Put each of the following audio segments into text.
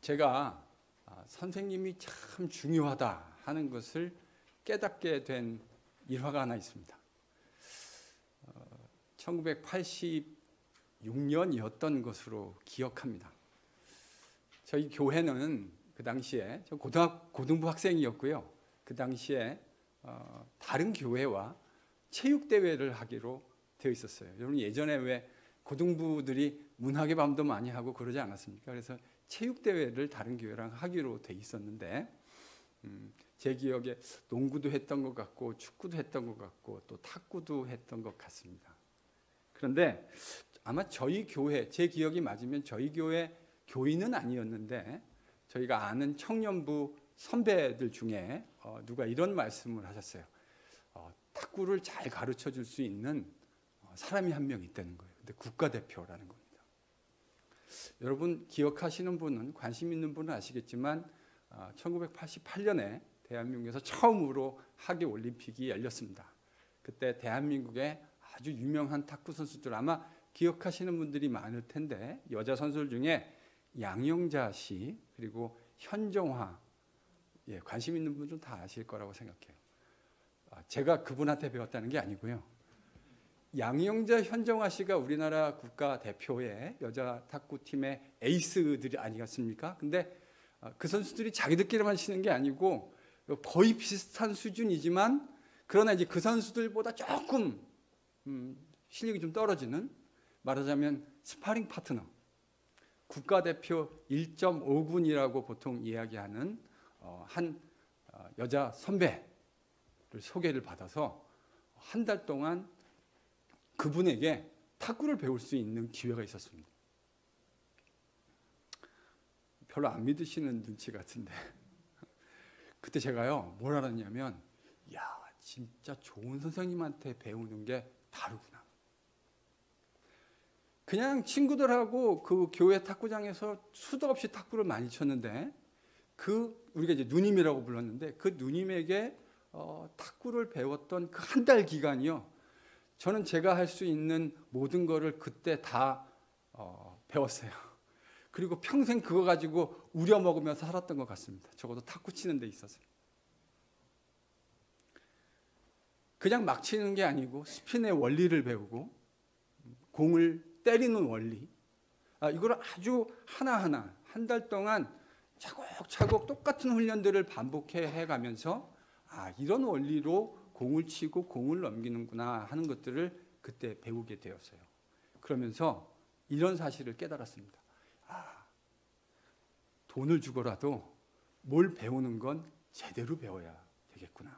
제가 선생님이 참 중요하다 하는 것을 깨닫게 된 일화가 하나 있습니다. 1986년이었던 것으로 기억합니다. 저희 교회는 그 당시에 저 고등부 학생이었고요. 그 당시에 다른 교회와 체육대회를 하기로 되어 있었어요. 여러분 예전에 왜 고등부들이 문학의 밤도 많이 하고 그러지 않았습니까? 그래서 체육대회를 다른 교회랑 하기로 돼 있었는데 제 기억에 농구도 했던 것 같고 축구도 했던 것 같고 또 탁구도 했던 것 같습니다. 그런데 아마 저희 교회, 제 기억이 맞으면 저희 교회 교인은 아니었는데 저희가 아는 청년부 선배들 중에 누가 이런 말씀을 하셨어요. 탁구를 잘 가르쳐 줄 수 있는 사람이 한 명 있다는 거예요. 근데 국가대표라는 겁니다. 여러분 기억하시는 분은, 관심 있는 분은 아시겠지만 1988년에 대한민국에서 처음으로 하계올림픽이 열렸습니다. 그때 대한민국의 아주 유명한 탁구 선수들, 아마 기억하시는 분들이 많을 텐데 여자 선수들 중에 양영자 씨 그리고 현정화, 관심 있는 분들은 다 아실 거라고 생각해요. 제가 그분한테 배웠다는 게 아니고요. 양영자, 현정화 씨가 우리나라 국가대표의 여자 탁구팀의 에이스들이 아니겠습니까? 근데 그 선수들이 자기들끼리만 치는 게 아니고 거의 비슷한 수준이지만 그러나 이제 그 선수들보다 조금 실력이 좀 떨어지는, 말하자면 스파링 파트너, 국가대표 1.5군이라고 보통 이야기하는 한 여자 선배를 소개를 받아서 한 달 동안 그분에게 탁구를 배울 수 있는 기회가 있었습니다. 별로 안 믿으시는 눈치 같은데 그때 제가요 뭘 알았냐면, 야 진짜 좋은 선생님한테 배우는 게 다르구나. 그냥 친구들하고 그 교회 탁구장에서 수도 없이 탁구를 많이 쳤는데 우리가 이제 누님이라고 불렀는데 그 누님에게 탁구를 배웠던 그 한 달 기간이요, 저는 제가 할 수 있는 모든 거를 그때 다 배웠어요. 그리고 평생 그거 가지고 우려먹으면서 살았던 것 같습니다. 적어도 탁구 치는 데 있어서. 그냥 막 치는 게 아니고 스핀의 원리를 배우고 공을 때리는 원리, 이걸 아주 하나하나 한 달 동안 차곡차곡 똑같은 훈련들을 반복해 가면서 이런 원리로 공을 치고 공을 넘기는구나 하는 것들을 그때 배우게 되었어요. 그러면서 이런 사실을 깨달았습니다. 돈을 주고라도 뭘 배우는 건 제대로 배워야 되겠구나.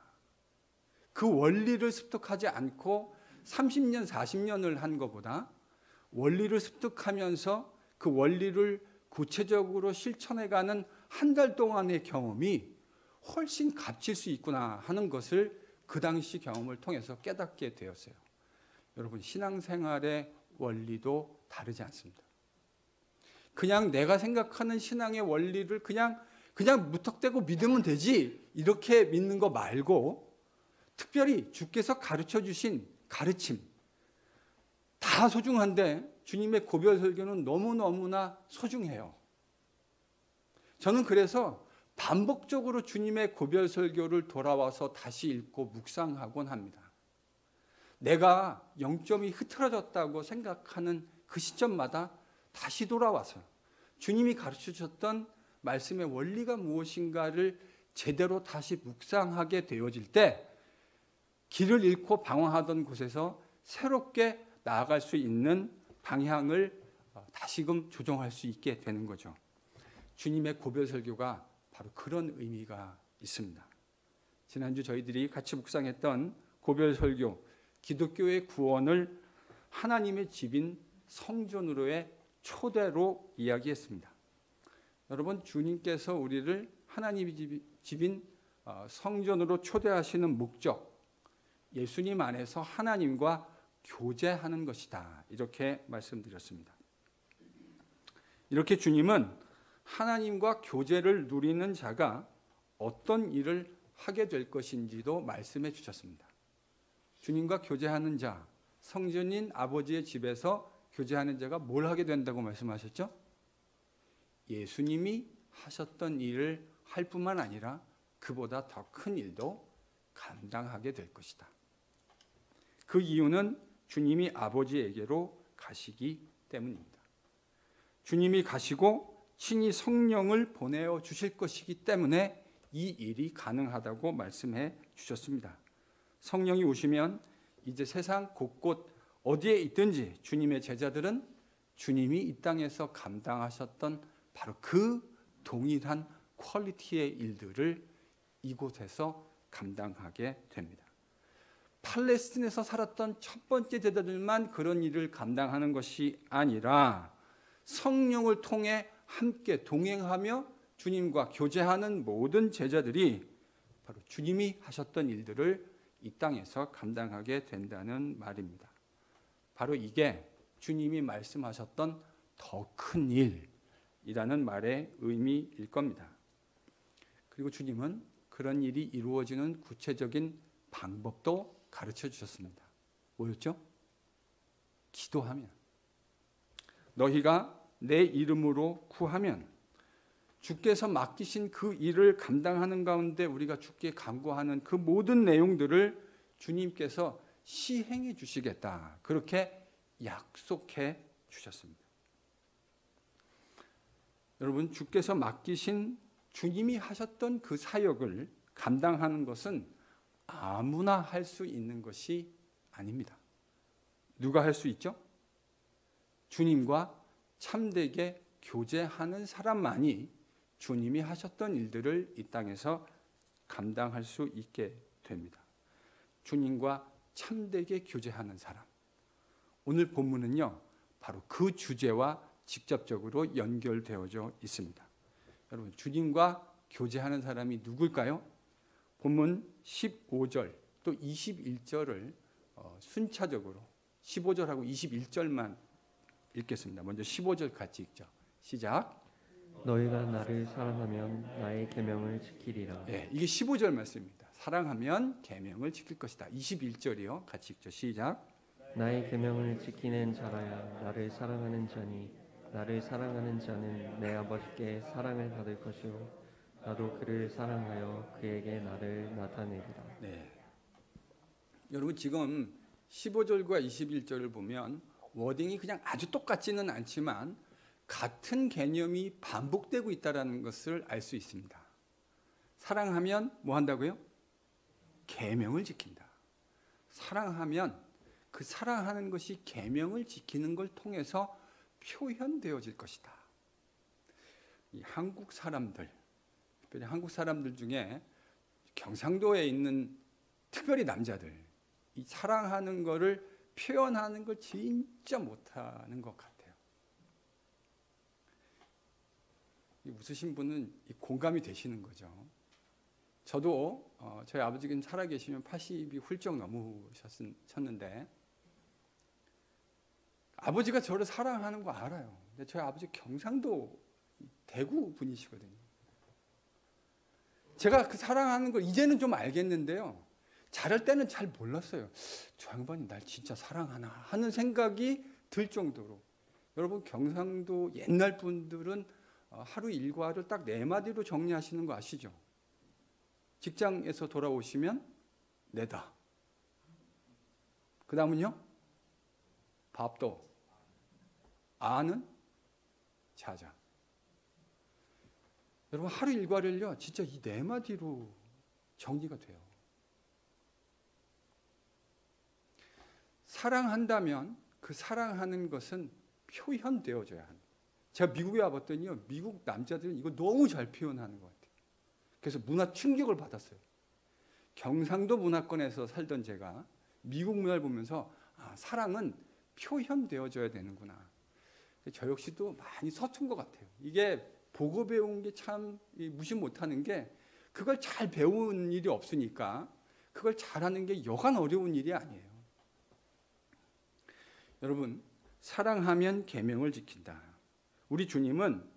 그 원리를 습득하지 않고 30년, 40년을 한 것보다 원리를 습득하면서 그 원리를 구체적으로 실천해가는 한 달 동안의 경험이 훨씬 값질 수 있구나 하는 것을 그 당시 경험을 통해서 깨닫게 되었어요. 여러분 신앙생활의 원리도 다르지 않습니다. 그냥 내가 생각하는 신앙의 원리를 그냥 무턱대고 믿으면 되지 이렇게 믿는 거 말고, 특별히 주께서 가르쳐 주신 가르침 다 소중한데 주님의 고별 설교는 너무너무나 소중해요. 저는 그래서 반복적으로 주님의 고별 설교를 돌아와서 다시 읽고 묵상하곤 합니다. 내가 영점이 흐트러졌다고 생각하는 그 시점마다 다시 돌아와서 주님이 가르쳐 주셨던 말씀의 원리가 무엇인가를 제대로 다시 묵상하게 되어질 때 길을 잃고 방황하던 곳에서 새롭게 나아갈 수 있는 방향을 다시금 조정할 수 있게 되는 거죠. 주님의 고별 설교가 바로 그런 의미가 있습니다. 지난주 저희들이 같이 묵상했던 고별 설교, 기독교의 구원을 하나님의 집인 성전으로의 초대로 이야기했습니다. 여러분 주님께서 우리를 하나님의 집인 성전으로 초대하시는 목적, 예수님 안에서 하나님과 교제하는 것이다, 이렇게 말씀드렸습니다. 이렇게 주님은 하나님과 교제를 누리는 자가 어떤 일을 하게 될 것인지도 말씀해 주셨습니다. 주님과 교제하는 자, 성전인 아버지의 집에서 교제하는 자가 뭘 하게 된다고 말씀하셨죠? 예수님이 하셨던 일을 할 뿐만 아니라 그보다 더 큰 일도 감당하게 될 것이다. 그 이유는 주님이 아버지에게로 가시기 때문입니다. 주님이 가시고 친히 성령을 보내어 주실 것이기 때문에 이 일이 가능하다고 말씀해 주셨습니다. 성령이 오시면 이제 세상 곳곳 어디에 있든지 주님의 제자들은 주님이 이 땅에서 감당하셨던 바로 그 동일한 퀄리티의 일들을 이곳에서 감당하게 됩니다. 팔레스틴에서 살았던 첫 번째 제자들만 그런 일을 감당하는 것이 아니라 성령을 통해 함께 동행하며 주님과 교제하는 모든 제자들이 바로 주님이 하셨던 일들을 이 땅에서 감당하게 된다는 말입니다. 바로 이게 주님이 말씀하셨던 더 큰 일이라는 말의 의미일 겁니다. 그리고 주님은 그런 일이 이루어지는 구체적인 방법도 가르쳐 주셨습니다. 뭐였죠? 기도하면, 너희가 내 이름으로 구하면, 주께서 맡기신 그 일을 감당하는 가운데 우리가 주께 간구하는 그 모든 내용들을 주님께서 시행해 주시겠다, 그렇게 약속해 주셨습니다. 여러분, 주께서 맡기신 주님이 하셨던 그 사역을 감당하는 것은 아무나 할 수 있는 것이 아닙니다. 누가 할 수 있죠? 주님과 참되게 교제하는 사람만이 주님이 하셨던 일들을 이 땅에서 감당할 수 있게 됩니다. 주님과 참되게 교제하는 사람. 오늘 본문은요, 바로 그 주제와 직접적으로 연결되어져 있습니다. 여러분, 주님과 교제하는 사람이 누굴까요? 본문 15절 또 21절을 순차적으로 15절하고 21절만 읽겠습니다. 먼저 15절 같이 읽죠. 시작. 너희가 나를 사랑하면 나의 계명을 지키리라. 네, 이게 15절 말씀입니다. 사랑하면 계명을 지킬 것이다. 21절이요. 같이 읽죠. 시작. 나의 계명을 지키는 자라야 나를 사랑하는 자니 나를 사랑하는 자는 내 아버지께 사랑을 받을 것이요 나도 그를 사랑하여 그에게 나를 나타내리라. 네. 여러분, 지금 15절과 21절을 보면 워딩이 그냥 아주 똑같지는 않지만 같은 개념이 반복되고 있다는 것을 알 수 있습니다. 사랑하면 뭐 한다고요? 계명을 지킨다. 사랑하면 그 사랑하는 것이 계명을 지키는 걸 통해서 표현되어질 것이다. 이 한국 사람들, 특별히 한국 사람들 중에 경상도에 있는 특별히 남자들, 이 사랑하는 거를 표현하는 걸 진짜 못하는 것 같아요. 웃으신 분은 공감이 되시는 거죠. 저도 저희 아버지는 살아계시면 80이 훌쩍 넘으셨는데 아버지가 저를 사랑하는 거 알아요. 근데 저희 아버지 경상도 대구 분이시거든요. 제가 그 사랑하는 걸 이제는 좀 알겠는데요, 자랄 때는 잘 몰랐어요. 저 양반이 날 진짜 사랑하나 하는 생각이 들 정도로. 여러분, 경상도 옛날 분들은 하루 일과를 딱 4마디로 정리하시는 거 아시죠? 직장에서 돌아오시면 내다. 그 다음은요? 밥도. 아는 자자. 여러분, 하루 일과를요 진짜 이 4마디로 정리가 돼요. 사랑한다면 그 사랑하는 것은 표현되어져야 합니다. 제가 미국에 와봤더니요, 미국 남자들은 이거 너무 잘 표현하는 것 같아요. 그래서 문화 충격을 받았어요. 경상도 문화권에서 살던 제가 미국 문화를 보면서 사랑은 표현되어져야 되는구나. 저 역시도 많이 서툰 것 같아요. 이게 보고 배운 게 참 무시 못하는 게, 그걸 잘 배운 일이 없으니까 그걸 잘하는 게 여간 어려운 일이 아니에요. 여러분, 사랑하면 계명을 지킨다. 우리 주님은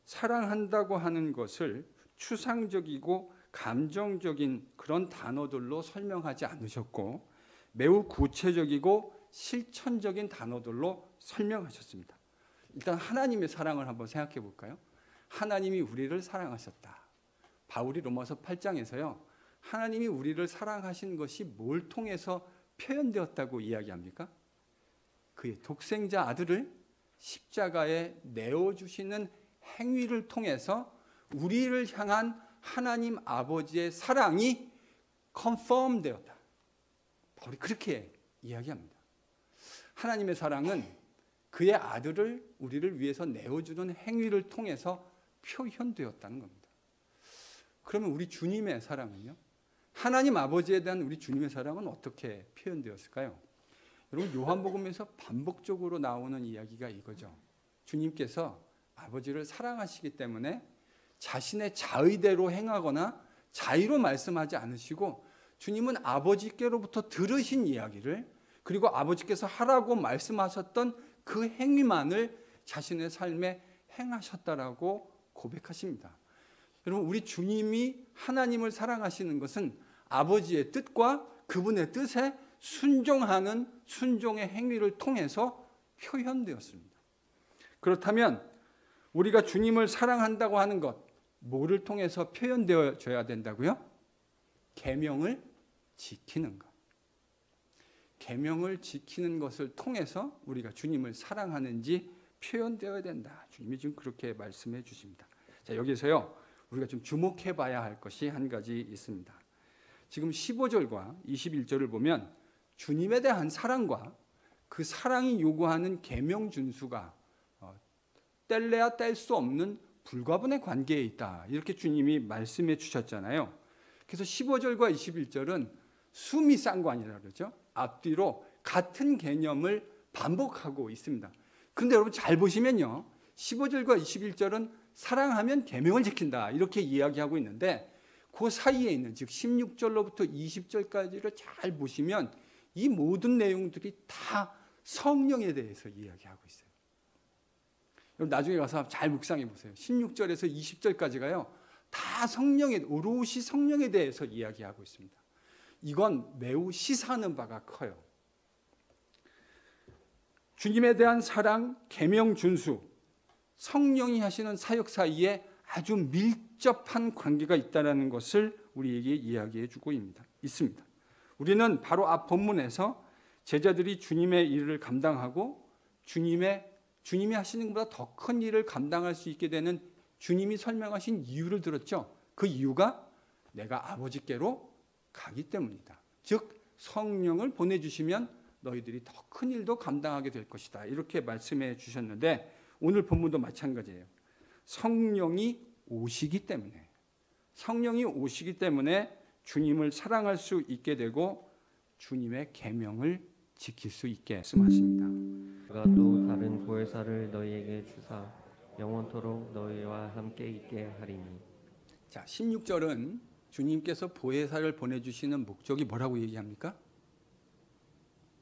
사랑한다고 하는 것을 추상적이고 감정적인 그런 단어들로 설명하지 않으셨고 매우 구체적이고 실천적인 단어들로 설명하셨습니다. 일단 하나님의 사랑을 한번 생각해 볼까요? 하나님이 우리를 사랑하셨다. 바울이 로마서 8장에서요. 하나님이 우리를 사랑하신 것이 뭘 통해서 표현되었다고 이야기합니까? 그의 독생자 아들을 십자가에 내어주시는 행위를 통해서 우리를 향한 하나님 아버지의 사랑이 confirm 되었다. 바울이 그렇게 이야기합니다. 하나님의 사랑은 그의 아들을 우리를 위해서 내어주는 행위를 통해서 표현되었다는 겁니다. 그러면 우리 주님의 사랑은요? 하나님 아버지에 대한 우리 주님의 사랑은 어떻게 표현되었을까요? 여러분, 요한복음에서 반복적으로 나오는 이야기가 이거죠. 주님께서 아버지를 사랑하시기 때문에 자신의 자의대로 행하거나 자의로 말씀하지 않으시고 주님은 아버지께로부터 들으신 이야기를 그리고 아버지께서 하라고 말씀하셨던 그 행위만을 자신의 삶에 행하셨다라고 고백하십니다. 여러분, 우리 주님이 하나님을 사랑하시는 것은 아버지의 뜻과 그분의 뜻에 순종하는 순종의 행위를 통해서 표현되었습니다. 그렇다면 우리가 주님을 사랑한다고 하는 것, 뭐를 통해서 표현되어져야 된다고요? 계명을 지키는 것. 계명을 지키는 것을 통해서 우리가 주님을 사랑하는지 표현되어야 된다. 주님이 지금 그렇게 말씀해 주십니다. 자, 여기서요. 우리가 좀 주목해 봐야 할 것이 한 가지 있습니다. 지금 15절과 21절을 보면 주님에 대한 사랑과 그 사랑이 요구하는 계명 준수가 뗄래야 뗄 수 없는 불가분의 관계에 있다. 이렇게 주님이 말씀해 주셨잖아요. 그래서 15절과 21절은 수미상관이라고 그러죠. 앞뒤로 같은 개념을 반복하고 있습니다. 그런데 여러분 잘 보시면요. 15절과 21절은 사랑하면 계명을 지킨다. 이렇게 이야기하고 있는데 그 사이에 있는 즉 16절로부터 20절까지를 잘 보시면 이 모든 내용들이 다 성령에 대해서 이야기하고 있어요. 여러분 나중에 가서 잘 묵상해 보세요. 16절에서 20절까지가요. 다 오롯이 성령에 대해서 이야기하고 있습니다. 이건 매우 시사하는 바가 커요. 주님에 대한 사랑, 계명 준수, 성령이 하시는 사역 사이에 아주 밀접한 관계가 있다는 것을 우리에게 이야기해 주고 있습니다. 우리는 바로 앞 본문에서 제자들이 주님의 일을 감당하고 주님이 하시는 것보다 더 큰 일을 감당할 수 있게 되는 주님이 설명하신 이유를 들었죠. 그 이유가 내가 아버지께로 가기 때문이다. 즉 성령을 보내주시면 너희들이 더 큰 일도 감당하게 될 것이다. 이렇게 말씀해 주셨는데 오늘 본문도 마찬가지예요. 성령이 오시기 때문에 주님을 사랑할 수 있게 되고 주님의 계명을 지킬 수 있게 말씀하십니다. 그가 또 다른 보혜사를 너희에게 주사 영원토록 너희와 함께 있게 하리니. 자, 16절은 주님께서 보혜사를 보내주시는 목적이 뭐라고 얘기합니까?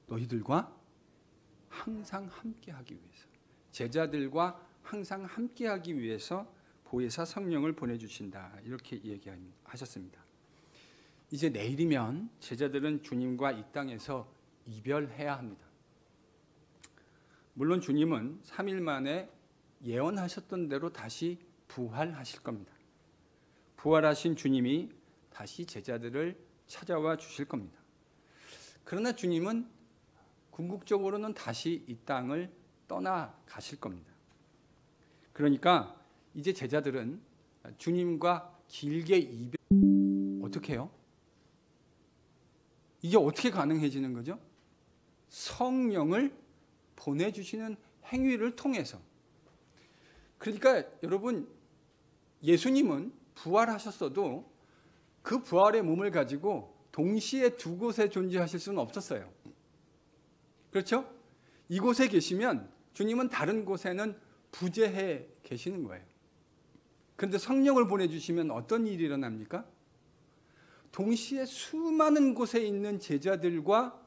너희들과 항상 함께하기 위해서, 제자들과 항상 함께하기 위해서 보혜사 성령을 보내주신다. 이렇게 얘기하셨습니다. 이제 내일이면 제자들은 주님과 이 땅에서 이별해야 합니다. 물론 주님은 3일 만에 예언하셨던 대로 다시 부활하실 겁니다. 부활하신 주님이 다시 제자들을 찾아와 주실 겁니다. 그러나 주님은 궁극적으로는 다시 이 땅을 떠나가실 겁니다. 그러니까 이제 제자들은 주님과 길게 이별 어떻게 해요? 이게 어떻게 가능해지는 거죠? 성령을 보내주시는 행위를 통해서. 그러니까 여러분 예수님은 부활하셨어도 그 부활의 몸을 가지고 동시에 두 곳에 존재하실 수는 없었어요. 그렇죠? 이곳에 계시면 주님은 다른 곳에는 부재해 계시는 거예요. 그런데 성령을 보내주시면 어떤 일이 일어납니까? 동시에 수많은 곳에 있는 제자들과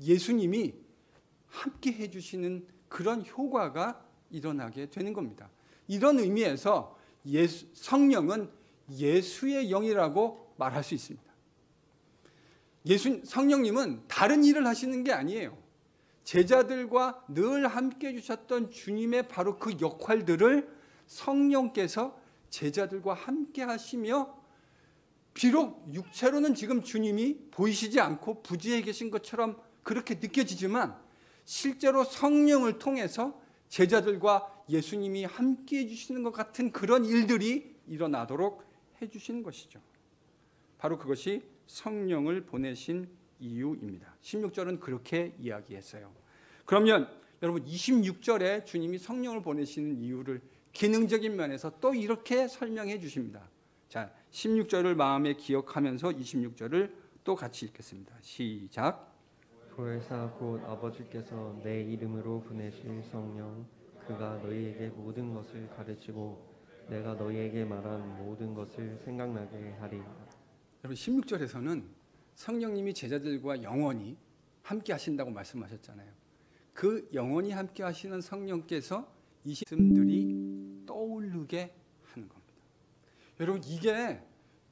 예수님이 함께 해주시는 그런 효과가 일어나게 되는 겁니다. 이런 의미에서 성령은 예수의 영이라고 말할 수 있습니다. 성령님은 다른 일을 하시는 게 아니에요. 제자들과 늘 함께 해주셨던 주님의 바로 그 역할들을 성령께서 제자들과 함께 하시며 비록 육체로는 지금 주님이 보이시지 않고 부지에 계신 것처럼 그렇게 느껴지지만 실제로 성령을 통해서 제자들과 예수님이 함께 해주시는 것 같은 그런 일들이 일어나도록 해주시는 것이죠. 바로 그것이 성령을 보내신 이유입니다. 16절은 그렇게 이야기했어요. 그러면 여러분 26절에 주님이 성령을 보내시는 이유를 기능적인 면에서 또 이렇게 설명해 주십니다. 자, 16절을 마음에 기억하면서 26절을 또 같이 읽겠습니다. 시작. 보혜사 곧 아버지께서 내 이름으로 보내실 성령 그가 너희에게 모든 것을 가르치고 내가 너희에게 말한 모든 것을 생각나게 하리라. 여러분 16절에서는 성령님이 제자들과 영원히 함께 하신다고 말씀하셨잖아요. 그 영원히 함께 하시는 성령께서 이 말씀들이 떠오르게 하는 겁니다. 여러분 이게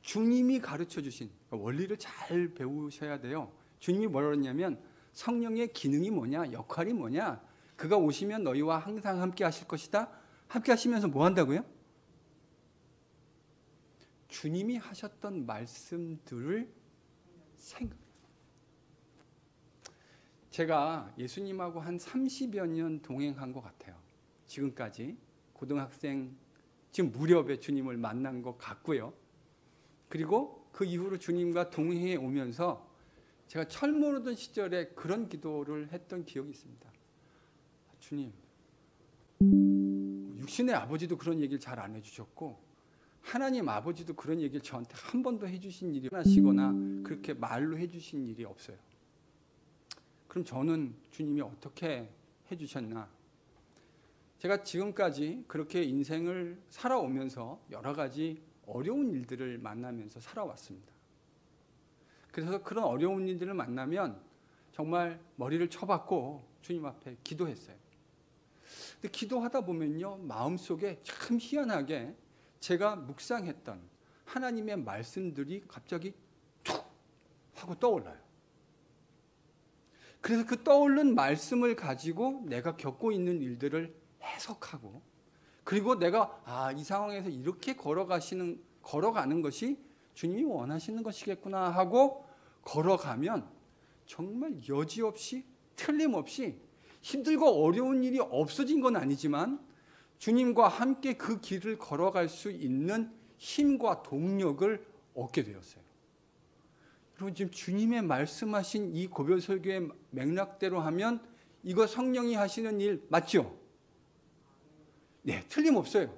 주님이 가르쳐 주신 원리를 잘 배우셔야 돼요. 주님이 뭐라고 했냐면 성령의 기능이 뭐냐, 역할이 뭐냐, 그가 오시면 너희와 항상 함께 하실 것이다. 함께 하시면서 뭐 한다고요? 주님이 하셨던 말씀들을 생각해요. 제가 예수님하고 한 30여 년 동행한 것 같아요. 지금까지 고등학생 지금 무렵에 주님을 만난 것 같고요. 그리고 그 이후로 주님과 동행해 오면서 제가 철 모르던 시절에 그런 기도를 했던 기억이 있습니다. 주님, 육신의 아버지도 그런 얘기를 잘 안 해주셨고 하나님 아버지도 그런 얘기를 저한테 한 번도 해주신 일이 하시거나 그렇게 말로 해주신 일이 없어요. 그럼 저는 주님이 어떻게 해주셨나? 제가 지금까지 그렇게 인생을 살아오면서 여러 가지 어려운 일들을 만나면서 살아왔습니다. 그래서 그런 어려운 일들을 만나면 정말 머리를 쳐박고 주님 앞에 기도했어요. 근데 기도하다 보면요, 마음속에 참 희한하게 제가 묵상했던 하나님의 말씀들이 갑자기 툭 하고 떠올라요. 그래서 그 떠오른 말씀을 가지고 내가 겪고 있는 일들을 해석하고, 그리고 내가 이 상황에서 이렇게 걸어가는 것이 주님이 원하시는 것이겠구나 하고 걸어가면 정말 여지없이 틀림없이 힘들고 어려운 일이 없어진 건 아니지만 주님과 함께 그 길을 걸어갈 수 있는 힘과 동력을 얻게 되었어요. 여러분 지금 주님의 말씀하신 이 고별 설교의 맥락대로 하면 이거 성령이 하시는 일 맞죠? 네, 틀림없어요.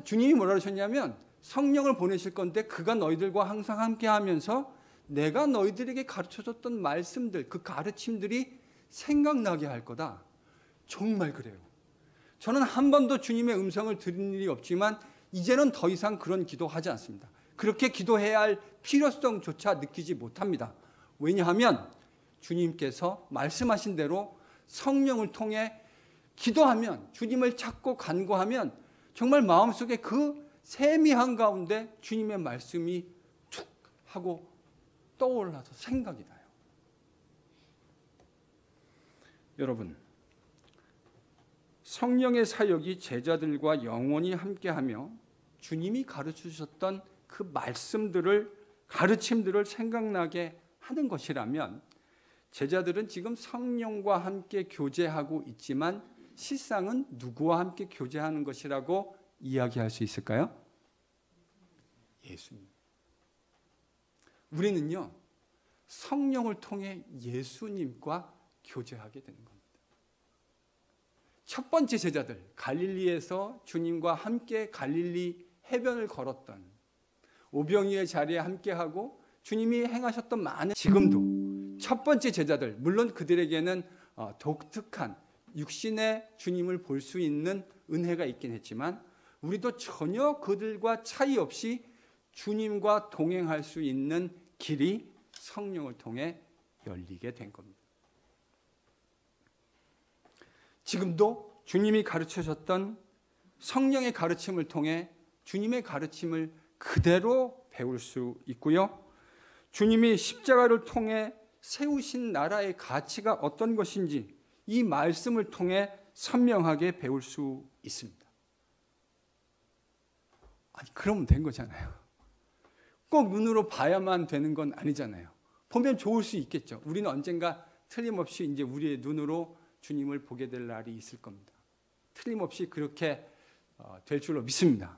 주님이 뭐라 그러셨냐면 성령을 보내실 건데 그가 너희들과 항상 함께 하면서 내가 너희들에게 가르쳐줬던 말씀들, 그 가르침들이 생각나게 할 거다. 정말 그래요. 저는 한 번도 주님의 음성을 들은 일이 없지만 이제는 더 이상 그런 기도하지 않습니다. 그렇게 기도해야 할 필요성조차 느끼지 못합니다. 왜냐하면 주님께서 말씀하신 대로 성령을 통해 기도하면, 주님을 찾고 간구하면 정말 마음속에 그 세미한 가운데 주님의 말씀이 툭 하고 떠올라서 생각이 나요. 여러분, 성령의 사역이 제자들과 영원히 함께하며 주님이 가르치셨던 그 말씀들을, 가르침들을 생각나게 하는 것이라면 제자들은 지금 성령과 함께 교제하고 있지만 실상은 누구와 함께 교제하는 것이라고 이야기할 수 있을까요? 예수님. 우리는요, 성령을 통해 예수님과 교제하게 되는 겁니다. 첫 번째 제자들, 갈릴리에서 주님과 함께 갈릴리 해변을 걸었던, 오병이의 자리에 함께하고 주님이 행하셨던 많은, 지금도 첫 번째 제자들, 물론 그들에게는 독특한 육신의 주님을 볼 수 있는 은혜가 있긴 했지만 우리도 전혀 그들과 차이 없이 주님과 동행할 수 있는 길이 성령을 통해 열리게 된 겁니다. 지금도 주님이 가르쳐줬던 성령의 가르침을 통해 주님의 가르침을 그대로 배울 수 있고요. 주님이 십자가를 통해 세우신 나라의 가치가 어떤 것인지 이 말씀을 통해 선명하게 배울 수 있습니다. 아니, 그러면 된 거잖아요. 꼭 눈으로 봐야만 되는 건 아니잖아요. 보면 좋을 수 있겠죠. 우리는 언젠가 틀림없이 이제 우리의 눈으로 주님을 보게 될 날이 있을 겁니다. 틀림없이 그렇게 될 줄로 믿습니다.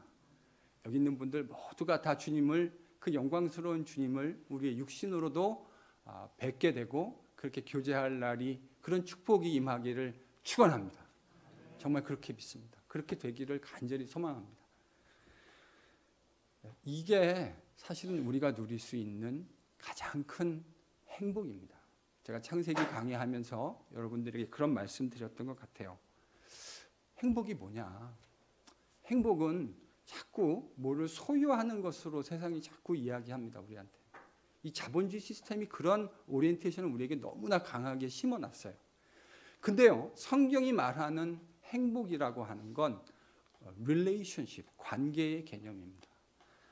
여기 있는 분들 모두가 다 주님을, 그 영광스러운 주님을 우리의 육신으로도 뵙게 되고 그렇게 교제할 날이, 그런 축복이 임하기를 축원합니다. 정말 그렇게 믿습니다. 그렇게 되기를 간절히 소망합니다. 이게 사실은 우리가 누릴 수 있는 가장 큰 행복입니다. 제가 창세기 강의하면서 여러분들에게 그런 말씀 드렸던 것 같아요. 행복이 뭐냐? 행복은 자꾸 뭐를 소유하는 것으로 세상이 자꾸 이야기합니다, 우리한테. 이 자본주의 시스템이 그런 오리엔테이션을 우리에게 너무나 강하게 심어놨어요. 근데요, 성경이 말하는 행복이라고 하는 건 relationship, 관계의 개념입니다.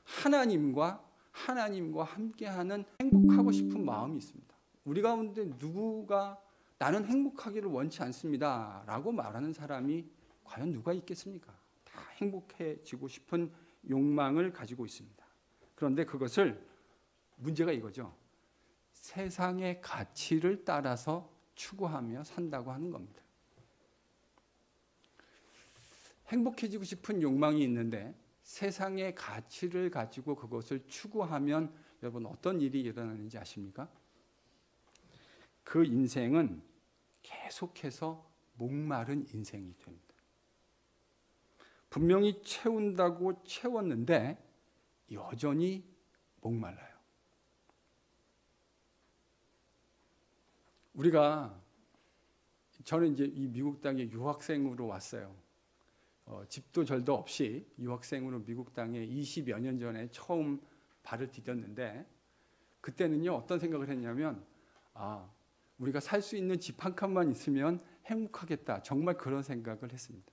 하나님과 함께하는 행복하고 싶은 마음이 있습니다. 우리 가운데 누구가 나는 행복하기를 원치 않습니다 라고 말하는 사람이 과연 누가 있겠습니까? 다 행복해지고 싶은 욕망을 가지고 있습니다. 그런데 그것을, 문제가 이거죠. 세상의 가치를 따라서 추구하며 산다고 하는 겁니다. 행복해지고 싶은 욕망이 있는데 세상의 가치를 가지고 그것을 추구하면 여러분 어떤 일이 일어나는지 아십니까? 그 인생은 계속해서 목마른 인생이 됩니다. 분명히 채운다고 채웠는데 여전히 목말라요. 저는 이제 이 미국 땅에 유학생으로 왔어요. 집도 절도 없이 유학생으로 미국 땅에 20여 년 전에 처음 발을 디뎠는데, 그때는요 어떤 생각을 했냐면, 우리가 살 수 있는 집 한 칸만 있으면 행복하겠다, 정말 그런 생각을 했습니다.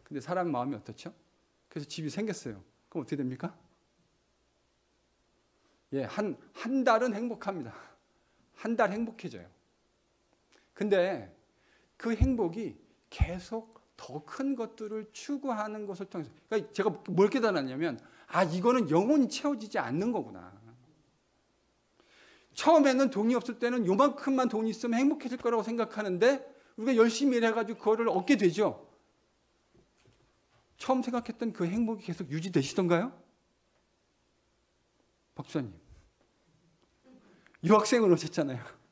근데 사람 마음이 어떻죠? 그래서 집이 생겼어요. 그럼 어떻게 됩니까? 예, 한 달은 행복합니다. 한 달 행복해져요. 근데 그 행복이 계속 더 큰 것들을 추구하는 것을 통해서, 그러니까 제가 뭘 깨달았냐면, 이거는 영원히 채워지지 않는 거구나. 처음에는 돈이 없을 때는 요만큼만 돈이 있으면 행복해질 거라고 생각하는데 우리가 열심히 일해가지고 그거를 얻게 되죠. 처음 생각했던 그 행복이 계속 유지되시던가요? 박사님, 유학생으로 오셨잖아요.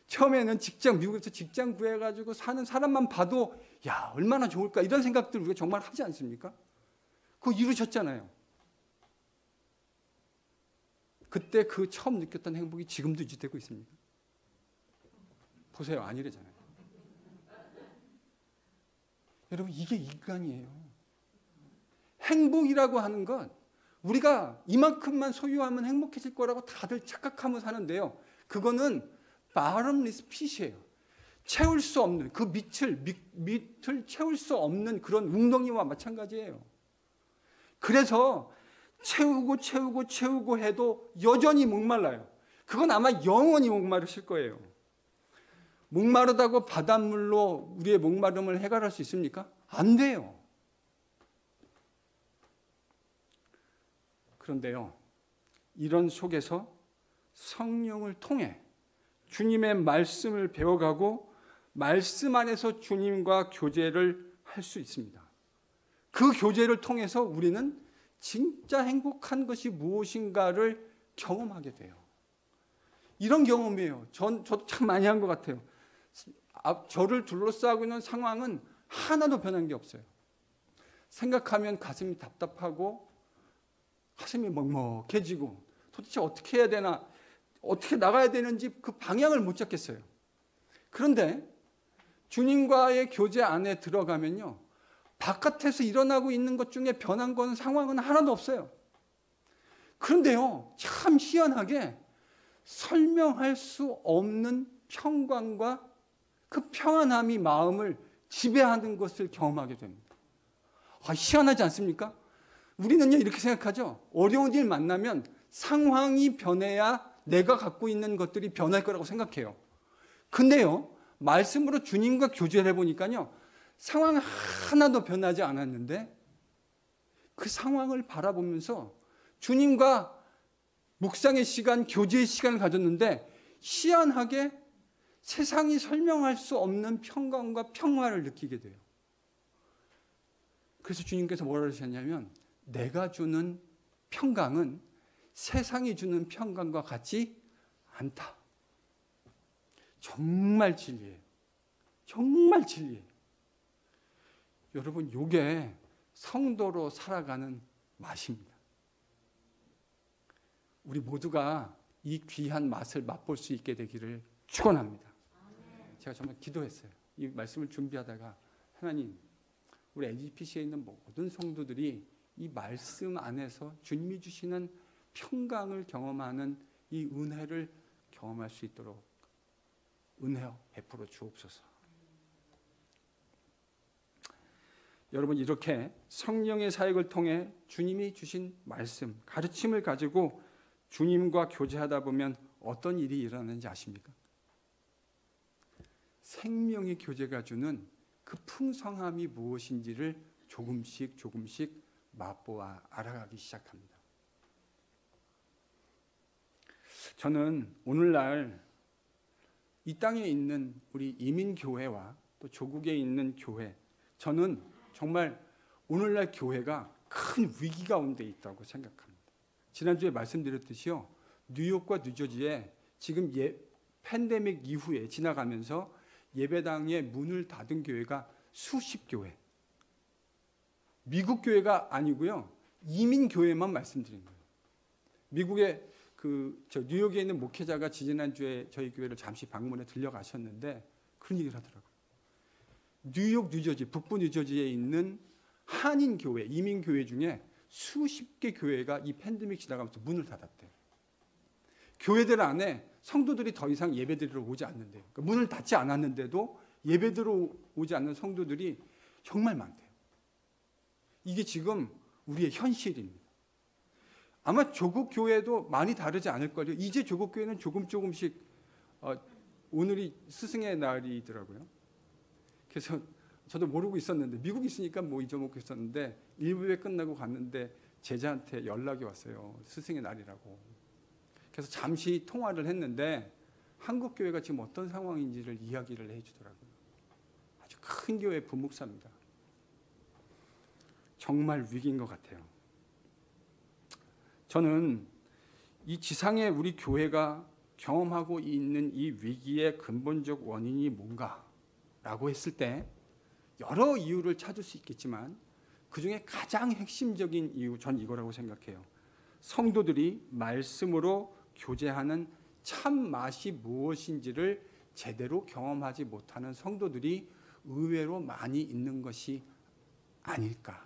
처음에는 미국에서 직장 구해가지고 사는 사람만 봐도 야, 얼마나 좋을까, 이런 생각들 우리가 정말 하지 않습니까? 그거 이루셨잖아요. 그때 그 처음 느꼈던 행복이 지금도 유지되고 있습니다. 보세요, 아니래잖아요. 여러분, 이게 인간이에요. 행복이라고 하는 건 우리가 이만큼만 소유하면 행복해질 거라고 다들 착각하며 사는데요, 그거는 bottomless pit이에요. 채울 수 없는, 그 밑을 채울 수 없는 그런 웅덩이와 마찬가지예요. 그래서 채우고 해도 여전히 목말라요. 그건 아마 영원히 목마르실 거예요. 목마르다고 바닷물로 우리의 목마름을 해결할 수 있습니까? 안 돼요. 그런데요, 이런 속에서 성령을 통해 주님의 말씀을 배워가고 말씀 안에서 주님과 교제를 할 수 있습니다. 그 교제를 통해서 우리는 진짜 행복한 것이 무엇인가를 경험하게 돼요. 이런 경험이에요. 저도 참 많이 한 것 같아요. 저를 둘러싸고 있는 상황은 하나도 변한 게 없어요. 생각하면 가슴이 답답하고 가슴이 먹먹해지고 도대체 어떻게 해야 되나, 어떻게 나가야 되는지 그 방향을 못 잡겠어요. 그런데 주님과의 교제 안에 들어가면요, 바깥에서 일어나고 있는 것 중에 변한 건 상황은 하나도 없어요. 그런데요, 참 희한하게 설명할 수 없는 평강과 그 평안함이 마음을 지배하는 것을 경험하게 됩니다. 희한하지 않습니까? 우리는요, 이렇게 생각하죠. 어려운 일 만나면 상황이 변해야 내가 갖고 있는 것들이 변할 거라고 생각해요. 근데요, 말씀으로 주님과 교제를 해보니까요, 상황 하나도 변하지 않았는데 그 상황을 바라보면서 주님과 묵상의 시간, 교제의 시간을 가졌는데 희한하게 세상이 설명할 수 없는 평강과 평화를 느끼게 돼요. 그래서 주님께서 뭐라 그러셨냐면 내가 주는 평강은 세상이 주는 평강과 같지 않다. 정말 진리예요. 정말 진리예요. 여러분, 이게 성도로 살아가는 맛입니다. 우리 모두가 이 귀한 맛을 맛볼 수 있게 되기를 축원합니다. 제가 정말 기도했어요. 이 말씀을 준비하다가 하나님, 우리 LGPC에 있는 모든 성도들이 이 말씀 안에서 주님이 주시는 평강을 경험하는 이 은혜를 경험할 수 있도록 은혜여 베풀어 주옵소서. 여러분, 이렇게 성령의 사역을 통해 주님이 주신 말씀, 가르침을 가지고 주님과 교제하다 보면 어떤 일이 일어나는지 아십니까? 생명의 교제가 주는 그 풍성함이 무엇인지를 조금씩 맛보아 알아가기 시작합니다. 저는 오늘날 이 땅에 있는 우리 이민교회와 또 조국에 있는 교회, 저는 정말 오늘날 교회가 큰 위기 가운데 있다고 생각합니다. 지난주에 말씀드렸듯이요, 뉴욕과 뉴저지에 지금 팬데믹 이후에 지나가면서 예배당에 문을 닫은 교회가 수십 교회, 미국 교회가 아니고요, 이민 교회만 말씀드린 거예요. 미국의 뉴욕에 있는 목회자가 지난주에 저희 교회를 잠시 방문해 들려가셨는데 그런 얘기를 하더라고요. 뉴욕, 뉴저지, 북부 뉴저지에 있는 한인 교회, 이민 교회 중에 수십 개 교회가 이 팬데믹 지나가면서 문을 닫았대요. 교회들 안에 성도들이 더 이상 예배드리러 오지 않는데요. 그러니까 문을 닫지 않았는데도 예배드리러 오지 않는 성도들이 정말 많대요. 이게 지금 우리의 현실입니다. 아마 조국 교회도 많이 다르지 않을걸요. 이제 조국 교회는 조금씩 오늘이 스승의 날이더라고요. 그래서 저도 모르고 있었는데 미국에 있으니까 뭐 잊어먹고 있었는데 일부에 끝나고 갔는데 제자한테 연락이 왔어요. 스승의 날이라고. 그래서 잠시 통화를 했는데 한국 교회가 지금 어떤 상황인지를 이야기를 해주더라고요. 아주 큰 교회 부목사입니다. 정말 위기인 것 같아요. 저는 이 지상에 우리 교회가 경험하고 있는 이 위기의 근본적 원인이 뭔가라고 했을 때 여러 이유를 찾을 수 있겠지만 그중에 가장 핵심적인 이유, 전 이거라고 생각해요. 성도들이 말씀으로 교제하는 참 맛이 무엇인지를 제대로 경험하지 못하는 성도들이 의외로 많이 있는 것이 아닐까.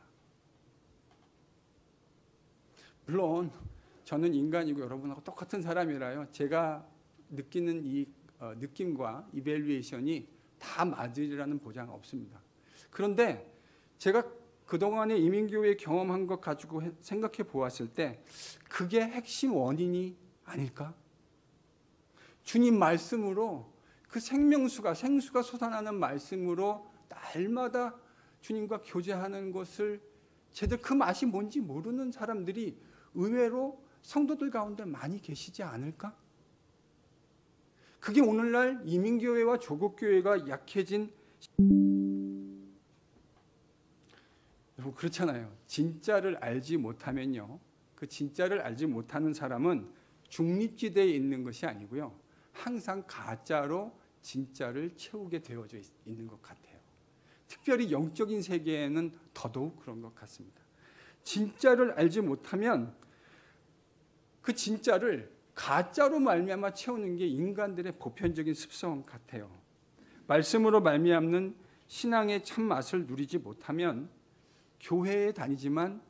물론 저는 인간이고 여러분하고 똑같은 사람이라요. 제가 느끼는 이 느낌과 이밸류에이션이 다 맞으리라는 보장 없습니다. 그런데 제가 그동안의 이민교회 경험한 것 가지고 생각해 보았을 때 그게 핵심 원인이 아닐까? 주님 말씀으로 그 생수가 솟아나는 말씀으로 날마다 주님과 교제하는 것을 제대로 그 맛이 뭔지 모르는 사람들이 의외로 성도들 가운데 많이 계시지 않을까? 그게 오늘날 이민교회와 조국교회가 약해진, 여러분 그렇잖아요. 진짜를 알지 못하면요, 그 진짜를 알지 못하는 사람은 중립지대에 있는 것이 아니고요, 항상 가짜로 진짜를 채우게 되어져 있는 것 같아요. 특별히 영적인 세계에는 더더욱 그런 것 같습니다. 진짜를 알지 못하면 그 진짜를 가짜로 말미암아 채우는 게 인간들의 보편적인 습성 같아요. 말씀으로 말미암는 신앙의 참맛을 누리지 못하면 교회에 다니지만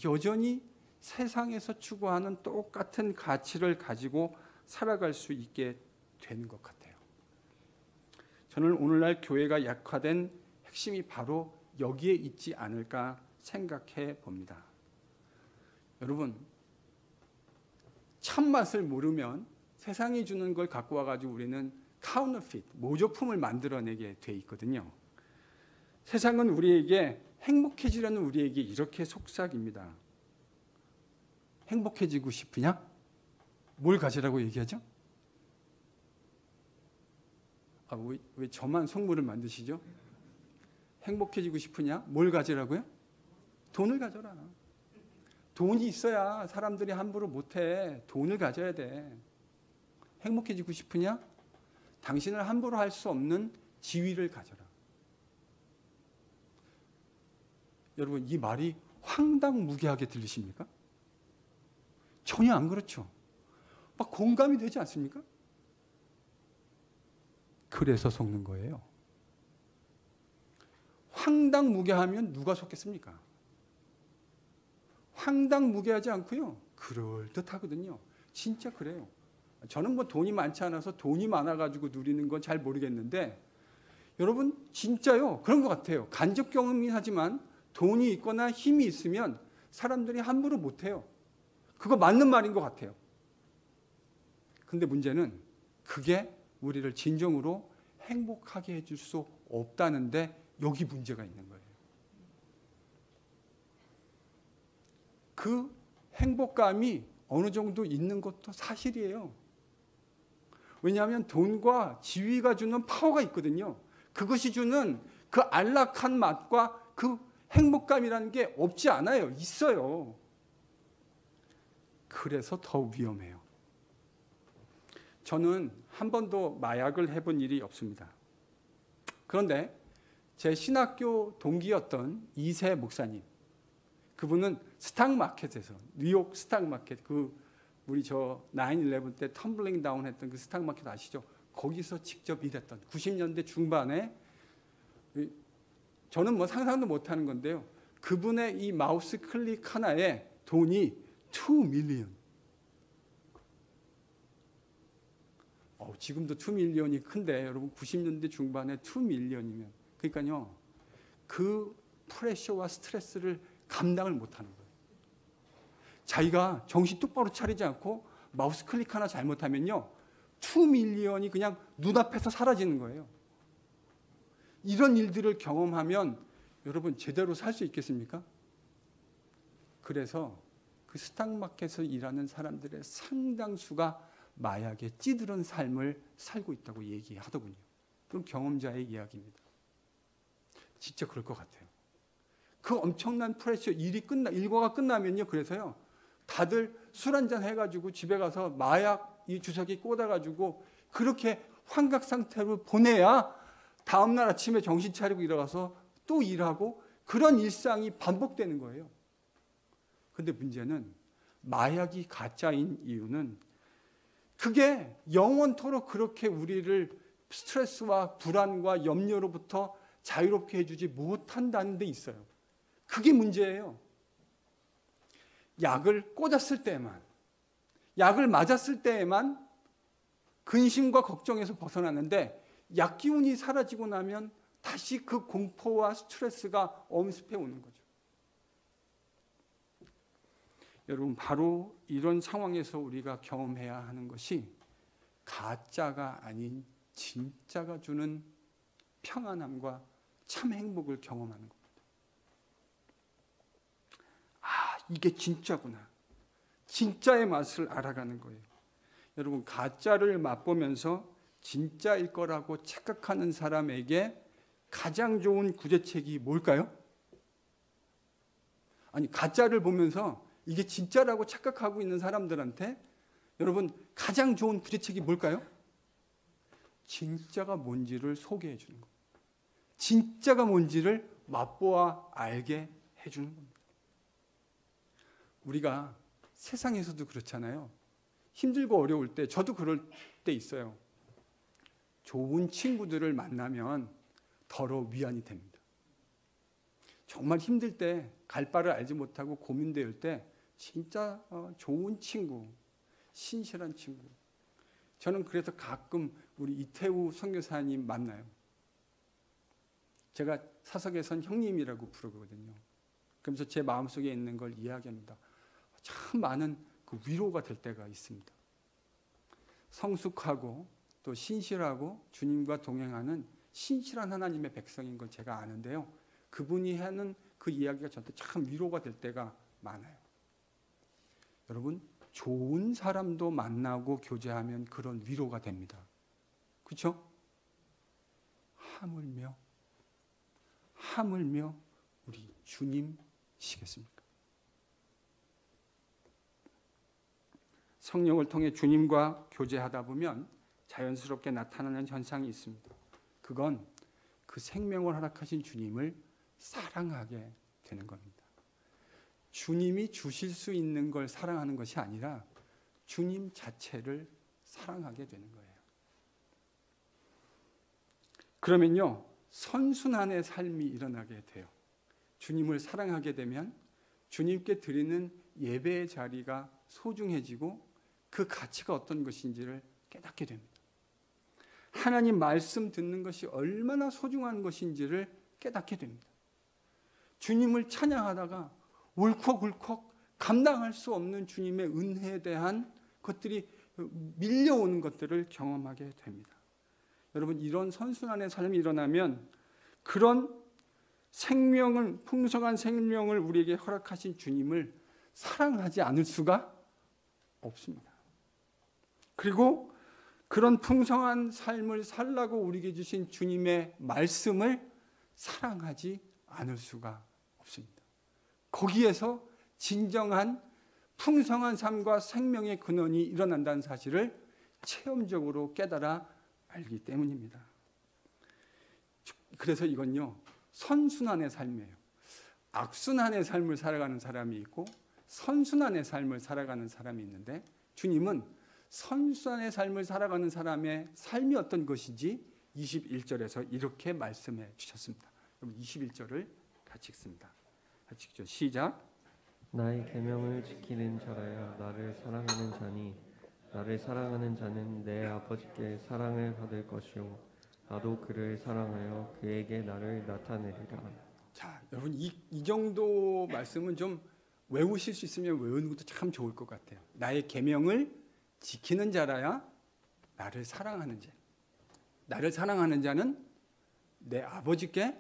여전히 세상에서 추구하는 똑같은 가치를 가지고 살아갈 수 있게 되는 것 같아요. 저는 오늘날 교회가 약화된 핵심이 바로 여기에 있지 않을까 생각해 봅니다. 여러분, 참맛을 모르면 세상이 주는 걸 갖고 와가지고 우리는 카운터핏, 모조품을 만들어내게 돼 있거든요. 세상은 우리에게 행복해지라는 우리에게 이렇게 속삭입니다. 행복해지고 싶으냐? 뭘 가지라고 얘기하죠? 왜 저만 속물을 만드시죠? 행복해지고 싶으냐? 뭘 가지라고요? 돈을 가져라. 돈이 있어야 사람들이 함부로 못해. 돈을 가져야 돼. 행복해지고 싶으냐? 당신을 함부로 할 수 없는 지위를 가져라. 여러분, 이 말이 황당무계하게 들리십니까? 전혀 안 그렇죠. 막 공감이 되지 않습니까? 그래서 속는 거예요. 황당무계하면 누가 속겠습니까? 황당무계하지 않고요. 그럴듯하거든요. 진짜 그래요. 저는 뭐 돈이 많지 않아서 돈이 많아가지고 누리는 건 잘 모르겠는데 여러분 진짜요. 그런 것 같아요. 간접 경험이긴 하지만 돈이 있거나 힘이 있으면 사람들이 함부로 못해요. 그거 맞는 말인 것 같아요. 근데 문제는 그게 우리를 진정으로 행복하게 해줄 수 없다는데 여기 문제가 있는 거예요. 그 행복감이 어느 정도 있는 것도 사실이에요. 왜냐하면 돈과 지위가 주는 파워가 있거든요. 그것이 주는 그 안락한 맛과 그 행복감이라는 게 없지 않아요. 있어요. 그래서 더 위험해요. 저는 한 번도 마약을 해본 일이 없습니다. 그런데 제 신학교 동기였던 이세 목사님, 그분은 스탁마켓에서, 뉴욕 스탁마켓, 우리 9/11 때 텀블링 다운 했던 그 스탁마켓 아시죠? 거기서 직접 일했던 90년대 중반에, 저는 뭐 상상도 못하는 건데요. 그분의 이 마우스 클릭 하나에 돈이 2 밀리언. 지금도 2 밀리언이 큰데 여러분 90년대 중반에 2 밀리언이면 그러니까요. 그 프레셔와 스트레스를 감당을 못하는 거예요. 자기가 정신 똑바로 차리지 않고 마우스 클릭 하나 잘못하면요. 2 밀리언이 그냥 눈앞에서 사라지는 거예요. 이런 일들을 경험하면 여러분 제대로 살 수 있겠습니까? 그래서 그 스탁마켓에서 일하는 사람들의 상당수가 마약에 찌들은 삶을 살고 있다고 얘기하더군요. 그건 경험자의 이야기입니다. 진짜 그럴 것 같아요. 그 엄청난 프레셔, 일과가 끝나면요. 그래서요. 다들 술 한잔 해가지고 집에 가서 마약 이 주사기 꽂아가지고 그렇게 환각 상태로 보내야 다음날 아침에 정신 차리고 일어나서 또 일하고 그런 일상이 반복되는 거예요. 근데 문제는 마약이 가짜인 이유는 그게 영원토록 그렇게 우리를 스트레스와 불안과 염려로부터 자유롭게 해주지 못한다는 데 있어요. 그게 문제예요. 약을 꽂았을 때만, 약을 맞았을 때에만 근심과 걱정에서 벗어나는데 약 기운이 사라지고 나면 다시 그 공포와 스트레스가 엄습해 오는 거죠. 여러분, 바로 이런 상황에서 우리가 경험해야 하는 것이 가짜가 아닌 진짜가 주는 평안함과 참 행복을 경험하는 겁니다. 이게 진짜구나. 진짜의 맛을 알아가는 거예요. 여러분, 가짜를 맛보면서 진짜일 거라고 착각하는 사람에게 가장 좋은 구제책이 뭘까요? 아니, 가짜를 보면서 이게 진짜라고 착각하고 있는 사람들한테 여러분 가장 좋은 구제책이 뭘까요? 진짜가 뭔지를 소개해 주는 거예요. 진짜가 뭔지를 맛보아 알게 해주는 겁니다. 우리가 세상에서도 그렇잖아요. 힘들고 어려울 때, 저도 그럴 때 있어요. 좋은 친구들을 만나면 더러 위안이 됩니다. 정말 힘들 때, 갈 바를 알지 못하고 고민될 때 진짜 좋은 친구, 신실한 친구. 저는 그래서 가끔 우리 이태우 선교사님 만나요. 제가 사석에선 형님이라고 부르거든요. 그러면서 제 마음속에 있는 걸 이야기합니다. 참 많은 그 위로가 될 때가 있습니다. 성숙하고 또 신실하고 주님과 동행하는 신실한 하나님의 백성인 걸 제가 아는데요. 그분이 하는 그 이야기가 저한테 참 위로가 될 때가 많아요. 여러분, 좋은 사람도 만나고 교제하면 그런 위로가 됩니다. 그렇죠? 하물며 우리 주님이시겠습니까? 성령을 통해 주님과 교제하다 보면 자연스럽게 나타나는 현상이 있습니다. 그건 그 생명을 허락하신 주님을 사랑하게 되는 겁니다. 주님이 주실 수 있는 걸 사랑하는 것이 아니라 주님 자체를 사랑하게 되는 거예요. 그러면요, 선순환의 삶이 일어나게 돼요. 주님을 사랑하게 되면 주님께 드리는 예배의 자리가 소중해지고 그 가치가 어떤 것인지를 깨닫게 됩니다. 하나님 말씀 듣는 것이 얼마나 소중한 것인지를 깨닫게 됩니다. 주님을 찬양하다가 울컥울컥 감당할 수 없는 주님의 은혜에 대한 것들이 밀려오는 것들을 경험하게 됩니다. 여러분, 이런 선순환의 삶이 일어나면 그런 생명을, 풍성한 생명을 우리에게 허락하신 주님을 사랑하지 않을 수가 없습니다. 그리고 그런 풍성한 삶을 살라고 우리에게 주신 주님의 말씀을 사랑하지 않을 수가 없습니다. 거기에서 진정한 풍성한 삶과 생명의 근원이 일어난다는 사실을 체험적으로 깨달아 알기 때문입니다. 그래서 이건요, 선순환의 삶이에요. 악순환의 삶을 살아가는 사람이 있고 선순환의 삶을 살아가는 사람이 있는데, 주님은 선순환의 삶을 살아가는 사람의 삶이 어떤 것인지 21절에서 이렇게 말씀해 주셨습니다. 그럼 21절을 같이 읽습니다. 같이 읽죠. 시작. 나의 계명을 지키는 자라야 나를 사랑하는 자니 나를 사랑하는 자는 내 아버지께 사랑을 받을 것이요 나도 그를 사랑하여 그에게 나를 나타내리라. 자, 여러분, 이 정도 말씀은 좀 외우실 수 있으면 외우는 것도 참 좋을 것 같아요. 나의 계명을 지키는 자라야 나를 사랑하는 자. 나를 사랑하는 자는 내 아버지께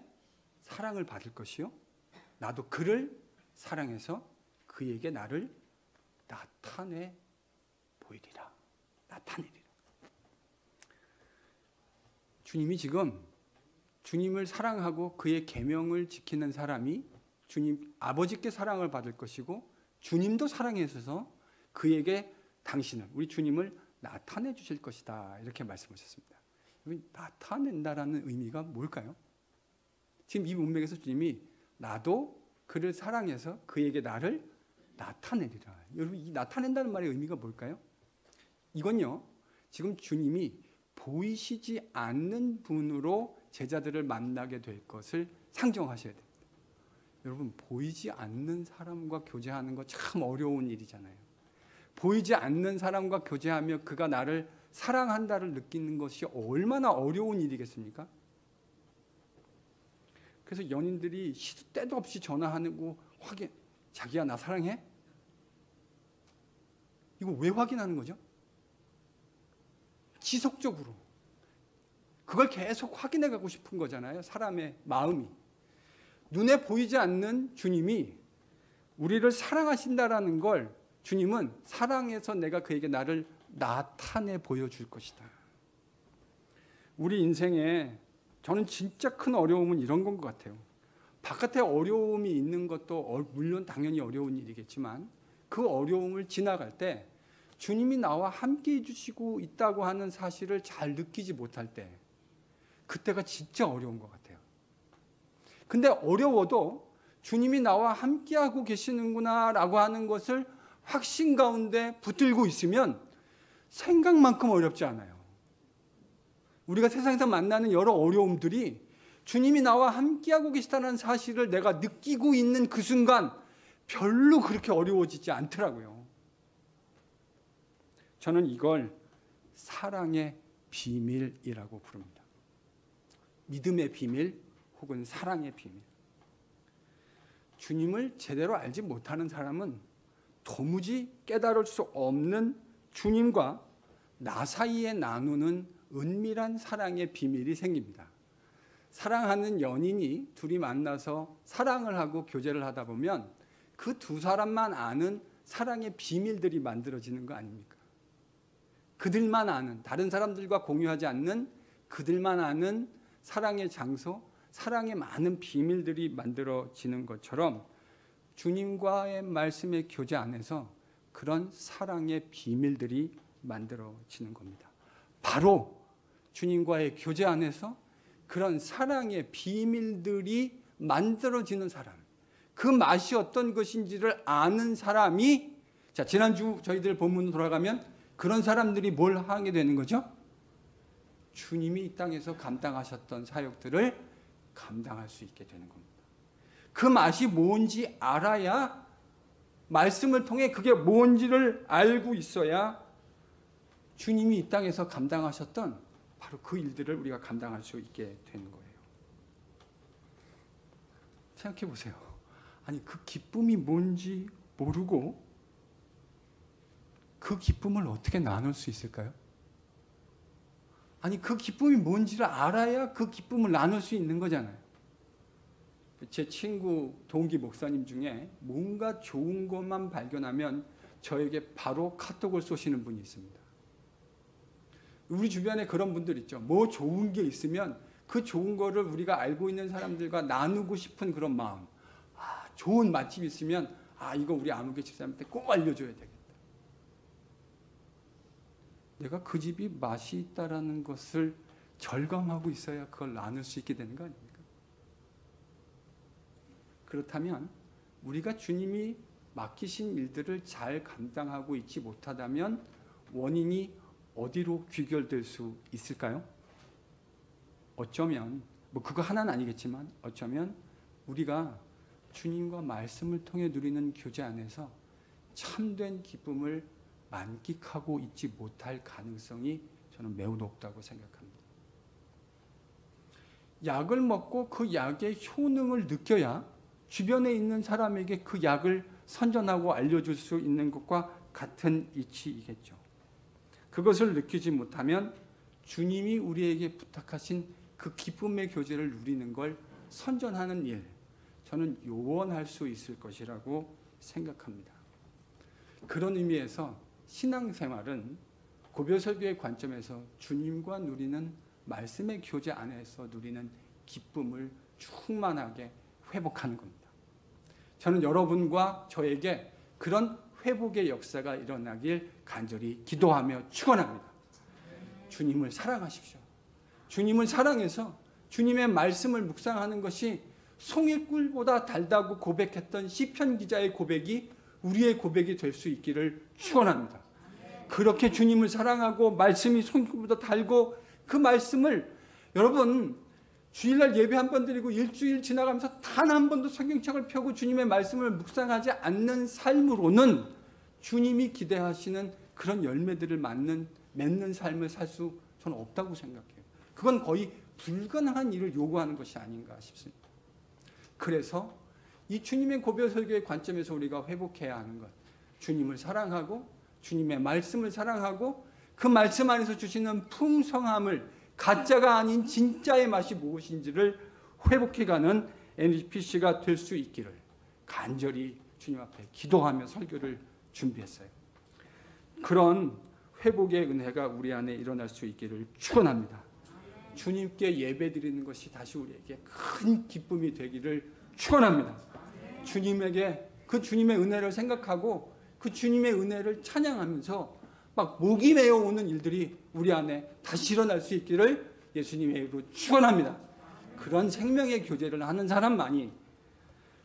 사랑을 받을 것이요 나도 그를 사랑해서 그에게 나를 나타내 보이리라. 나타내리라. 주님이 지금 주님을 사랑하고 그의 계명을 지키는 사람이 주님 아버지께 사랑을 받을 것이고 주님도 사랑해 주셔서 그에게 당신을, 우리 주님을 나타내 주실 것이다. 이렇게 말씀하셨습니다. 나타낸다라는 의미가 뭘까요? 지금 이 문맥에서 주님이 나도 그를 사랑해서 그에게 나를 나타내리라. 여러분, 이 나타낸다는 말의 의미가 뭘까요? 이건요, 지금 주님이 보이시지 않는 분으로 제자들을 만나게 될 것을 상정하셔야 됩니다. 여러분, 보이지 않는 사람과 교제하는 거 참 어려운 일이잖아요. 보이지 않는 사람과 교제하며 그가 나를 사랑한다를 느끼는 것이 얼마나 어려운 일이겠습니까? 그래서 연인들이 시도 때도 없이 전화하고 확인, 자기야 나 사랑해? 이거 왜 확인하는 거죠? 지속적으로 그걸 계속 확인해 가고 싶은 거잖아요. 사람의 마음이. 눈에 보이지 않는 주님이 우리를 사랑하신다라는 걸 주님은 사랑해서 내가 그에게 나를 나타내 보여줄 것이다. 우리 인생에 저는 진짜 큰 어려움은 이런 건 것 같아요. 바깥에 어려움이 있는 것도 물론 당연히 어려운 일이겠지만 그 어려움을 지나갈 때 주님이 나와 함께 해주시고 있다고 하는 사실을 잘 느끼지 못할 때 그때가 진짜 어려운 것 같아요. 근데 어려워도 주님이 나와 함께하고 계시는구나 라고 하는 것을 확신 가운데 붙들고 있으면 생각만큼 어렵지 않아요. 우리가 세상에서 만나는 여러 어려움들이 주님이 나와 함께하고 계시다는 사실을 내가 느끼고 있는 그 순간 별로 그렇게 어려워지지 않더라고요. 저는 이걸 사랑의 비밀이라고 부릅니다. 믿음의 비밀 혹은 사랑의 비밀. 주님을 제대로 알지 못하는 사람은 도무지 깨달을 수 없는 주님과 나 사이에 나누는 은밀한 사랑의 비밀이 생깁니다. 사랑하는 연인이 둘이 만나서 사랑을 하고 교제를 하다 보면 그 두 사람만 아는 사랑의 비밀들이 만들어지는 거 아닙니까? 그들만 아는, 다른 사람들과 공유하지 않는 그들만 아는 사랑의 장소, 사랑의 많은 비밀들이 만들어지는 것처럼 주님과의 말씀의 교제 안에서 그런 사랑의 비밀들이 만들어지는 겁니다. 바로 주님과의 교제 안에서 그런 사랑의 비밀들이 만들어지는 사람, 그 맛이 어떤 것인지를 아는 사람이, 자, 지난주 저희들 본문 돌아가면 그런 사람들이 뭘 하게 되는 거죠? 주님이 이 땅에서 감당하셨던 사역들을 감당할 수 있게 되는 겁니다. 그 맛이 뭔지 알아야, 말씀을 통해 그게 뭔지를 알고 있어야 주님이 이 땅에서 감당하셨던 바로 그 일들을 우리가 감당할 수 있게 되는 거예요. 생각해 보세요. 아니, 그 기쁨이 뭔지 모르고 그 기쁨을 어떻게 나눌 수 있을까요? 아니, 그 기쁨이 뭔지를 알아야 그 기쁨을 나눌 수 있는 거잖아요. 제 친구 동기 목사님 중에 뭔가 좋은 것만 발견하면 저에게 바로 카톡을 쏘시는 분이 있습니다. 우리 주변에 그런 분들 있죠. 뭐 좋은 게 있으면 그 좋은 거를 우리가 알고 있는 사람들과 나누고 싶은 그런 마음. 아, 좋은 맛집 있으면 이거 우리 아무개 집사님한테 꼭 알려줘야 되겠다. 내가 그 집이 맛이 있다라는 것을 절감하고 있어야 그걸 나눌 수 있게 되는 거 아닙니까? 그렇다면 우리가 주님이 맡기신 일들을 잘 감당하고 있지 못하다면 원인이 어디로 귀결될 수 있을까요? 어쩌면 그거 하나는 아니겠지만 어쩌면 우리가 주님과 말씀을 통해 누리는 교제 안에서 참된 기쁨을 만끽하고 있지 못할 가능성이 저는 매우 높다고 생각합니다. 약을 먹고 그 약의 효능을 느껴야 주변에 있는 사람에게 그 약을 선전하고 알려줄 수 있는 것과 같은 이치이겠죠. 그것을 느끼지 못하면 주님이 우리에게 부탁하신 그 기쁨의 교제를 누리는 걸 선전하는 일, 저는 요원할 수 있을 것이라고 생각합니다. 그런 의미에서 신앙생활은 고별설교의 관점에서 주님과 누리는 말씀의 교제 안에서 누리는 기쁨을 충만하게 회복하는 겁니다. 저는 여러분과 저에게 그런 회복의 역사가 일어나길 간절히 기도하며 축원합니다. 주님을 사랑하십시오. 주님을 사랑해서 주님의 말씀을 묵상하는 것이 송이꿀보다 달다고 고백했던 시편 기자의 고백이 우리의 고백이 될 수 있기를 축원합니다. 그렇게 주님을 사랑하고 말씀이 송이꿀보다 달고 그 말씀을 여러분 주일날 예배 한 번 드리고 일주일 지나가면서 단 한 번도 성경책을 펴고 주님의 말씀을 묵상하지 않는 삶으로는 주님이 기대하시는 그런 열매들을 맺는 삶을 살 수 저는 없다고 생각해요. 그건 거의 불가능한 일을 요구하는 것이 아닌가 싶습니다. 그래서 이 주님의 고별설교의 관점에서 우리가 회복해야 하는 것, 주님을 사랑하고 주님의 말씀을 사랑하고 그 말씀 안에서 주시는 풍성함을, 가짜가 아닌 진짜의 맛이 무엇인지를 회복해가는 NPC가 될 수 있기를 간절히 주님 앞에 기도하며 설교를 준비했어요. 그런 회복의 은혜가 우리 안에 일어날 수 있기를 축원합니다. 주님께 예배드리는 것이 다시 우리에게 큰 기쁨이 되기를 축원합니다. 주님에게 그 주님의 은혜를 생각하고 그 주님의 은혜를 찬양하면서 막 목이 메어오는 일들이 우리 안에 다시 일어날 수 있기를 예수님의 이름으로 축원합니다. 그런 생명의 교제를 하는 사람만이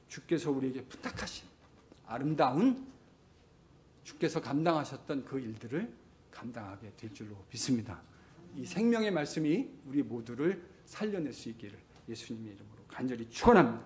주께서 우리에게 부탁하신 아름다운 주께서 감당하셨던 그 일들을 감당하게 될 줄로 믿습니다. 이 생명의 말씀이 우리 모두를 살려낼 수 있기를 예수님의 이름으로 간절히 축원합니다.